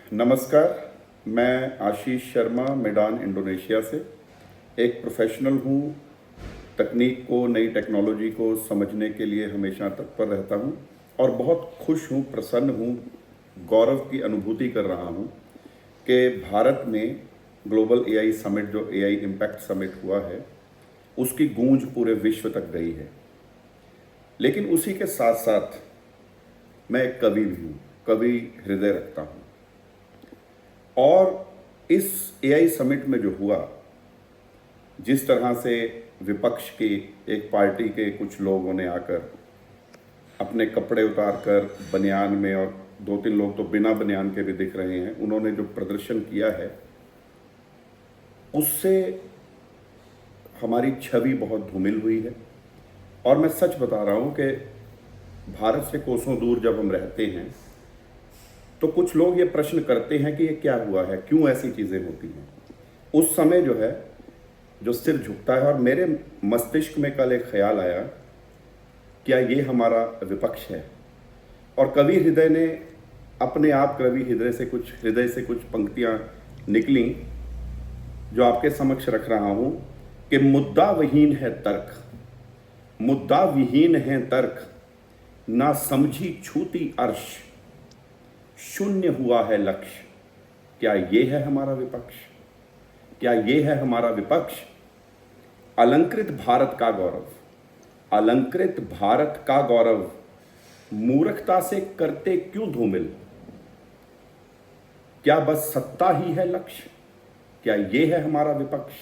नमस्कार। मैं आशीष शर्मा मेडान इंडोनेशिया से एक प्रोफेशनल हूँ। तकनीक को, नई टेक्नोलॉजी को समझने के लिए हमेशा तत्पर रहता हूँ और बहुत खुश हूँ, प्रसन्न हूँ, गौरव की अनुभूति कर रहा हूँ कि भारत में ग्लोबल एआई समिट, जो एआई इम्पैक्ट समिट हुआ है, उसकी गूंज पूरे विश्व तक गई है। लेकिन उसी के साथ साथ मैं एक कवि भी हूँ, कवि हृदय रखता हूँ। और इस एआई समिट में जो हुआ, जिस तरह से विपक्ष की एक पार्टी के कुछ लोगों ने आकर अपने कपड़े उतार कर बनियान में, और दो तीन लोग तो बिना बनियान के भी दिख रहे हैं, उन्होंने जो प्रदर्शन किया है, उससे हमारी छवि बहुत धूमिल हुई है। और मैं सच बता रहा हूँ कि भारत से कोसों दूर जब हम रहते हैं तो कुछ लोग ये प्रश्न करते हैं कि ये क्या हुआ है, क्यों ऐसी चीज़ें होती हैं। उस समय जो है, जो सिर झुकता है, और मेरे मस्तिष्क में कल एक ख्याल आया, क्या ये हमारा विपक्ष है? और कवि हृदय ने अपने आप, कवि हृदय से कुछ पंक्तियां निकली जो आपके समक्ष रख रहा हूं कि मुद्दा विहीन है तर्क, मुद्दा विहीन है तर्क, ना समझी छूती अर्श, शून्य हुआ है लक्ष्य। क्या ये है हमारा विपक्ष? क्या ये है हमारा विपक्ष? अलंकृत भारत का गौरव, अलंकृत भारत का गौरव, मूर्खता से करते क्यों धूमिल? क्या बस सत्ता ही है लक्ष्य? क्या ये है हमारा विपक्ष?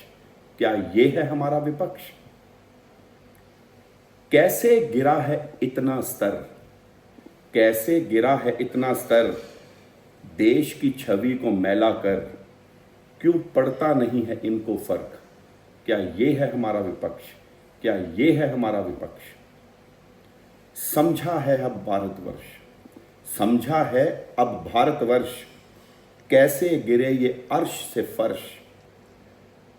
क्या ये है हमारा विपक्ष? कैसे गिरा है इतना स्तर, कैसे गिरा है इतना स्तर, देश की छवि को मैला कर, क्यों पड़ता नहीं है इनको फर्क? क्या ये है हमारा विपक्ष? क्या ये है हमारा विपक्ष? समझा है अब भारतवर्ष, समझा है अब भारतवर्ष, कैसे गिरे ये अर्श से फर्श,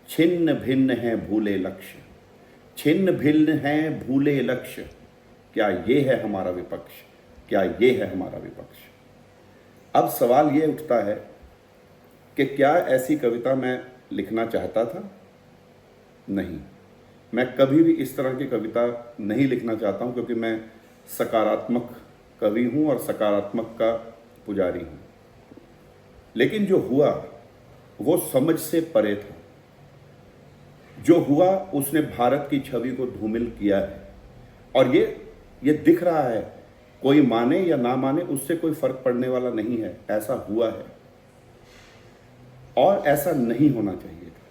छिन्न भिन्न है भूले लक्ष्य, छिन्न भिन्न है भूले लक्ष्य। क्या ये है हमारा विपक्ष? क्या ये है हमारा विपक्ष? अब सवाल ये उठता है कि क्या ऐसी कविता मैं लिखना चाहता था? नहीं, मैं कभी भी इस तरह की कविता नहीं लिखना चाहता हूँ, क्योंकि मैं सकारात्मक कवि हूँ और सकारात्मक का पुजारी हूँ। लेकिन जो हुआ वो समझ से परे था। जो हुआ उसने भारत की छवि को धूमिल किया है, और ये दिख रहा है। कोई माने या ना माने, उससे कोई फर्क पड़ने वाला नहीं है। ऐसा हुआ है और ऐसा नहीं होना चाहिए था।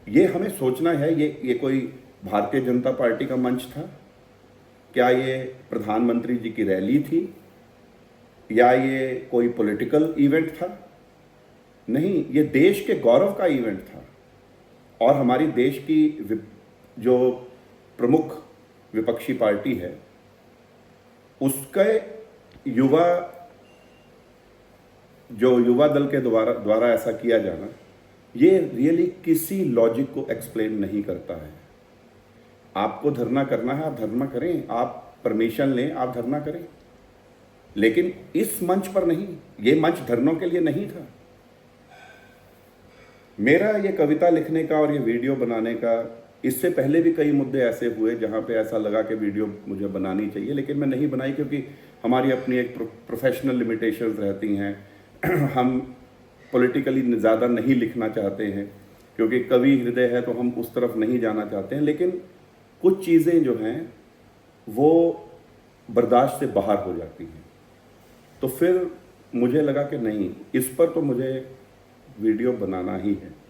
ये हमें सोचना है। ये कोई भारतीय जनता पार्टी का मंच था? क्या ये प्रधानमंत्री जी की रैली थी? या ये कोई पॉलिटिकल इवेंट था? नहीं, ये देश के गौरव का इवेंट था। और हमारी देश की जो प्रमुख विपक्षी पार्टी है, उसके युवा दल के द्वारा ऐसा किया जाना, ये रियली किसी लॉजिक को एक्सप्लेन नहीं करता है। आपको धरना करना है, आप धरना करें, आप परमिशन लें, आप धरना करें, लेकिन इस मंच पर नहीं। ये मंच धरनों के लिए नहीं था। मेरा ये कविता लिखने का और ये वीडियो बनाने का, इससे पहले भी कई मुद्दे ऐसे हुए जहाँ पे ऐसा लगा कि वीडियो मुझे बनानी चाहिए, लेकिन मैं नहीं बनाई, क्योंकि हमारी अपनी एक प्रोफेशनल लिमिटेशंस रहती हैं। हम पॉलिटिकली ज़्यादा नहीं लिखना चाहते हैं, क्योंकि कवि हृदय है तो हम उस तरफ नहीं जाना चाहते हैं। लेकिन कुछ चीज़ें जो हैं वो बर्दाश्त से बाहर हो जाती हैं। तो फिर मुझे लगा कि नहीं, इस पर तो मुझे वीडियो बनाना ही है।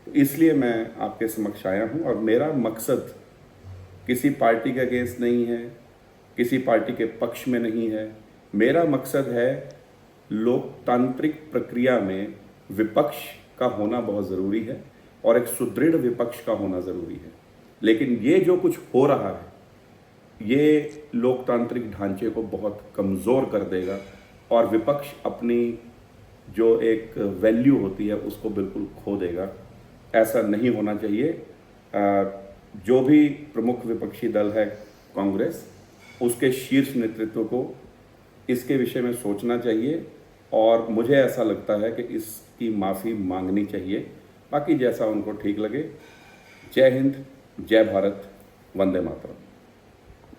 तो इसलिए मैं आपके समक्ष आया हूँ। और मेरा मकसद किसी पार्टी के अगेंस्ट नहीं है, किसी पार्टी के पक्ष में नहीं है। मेरा मकसद है लोकतांत्रिक प्रक्रिया में विपक्ष का होना बहुत ज़रूरी है, और एक सुदृढ़ विपक्ष का होना ज़रूरी है। लेकिन ये जो कुछ हो रहा है, ये लोकतांत्रिक ढांचे को बहुत कमज़ोर कर देगा, और विपक्ष अपनी जो एक वैल्यू होती है उसको बिल्कुल खो देगा। ऐसा नहीं होना चाहिए। जो भी प्रमुख विपक्षी दल है कांग्रेस, उसके शीर्ष नेतृत्व को इसके विषय में सोचना चाहिए और मुझे ऐसा लगता है कि इसकी माफ़ी मांगनी चाहिए। बाकी जैसा उनको ठीक लगे। जय हिंद, जय भारत, वंदे मातरम।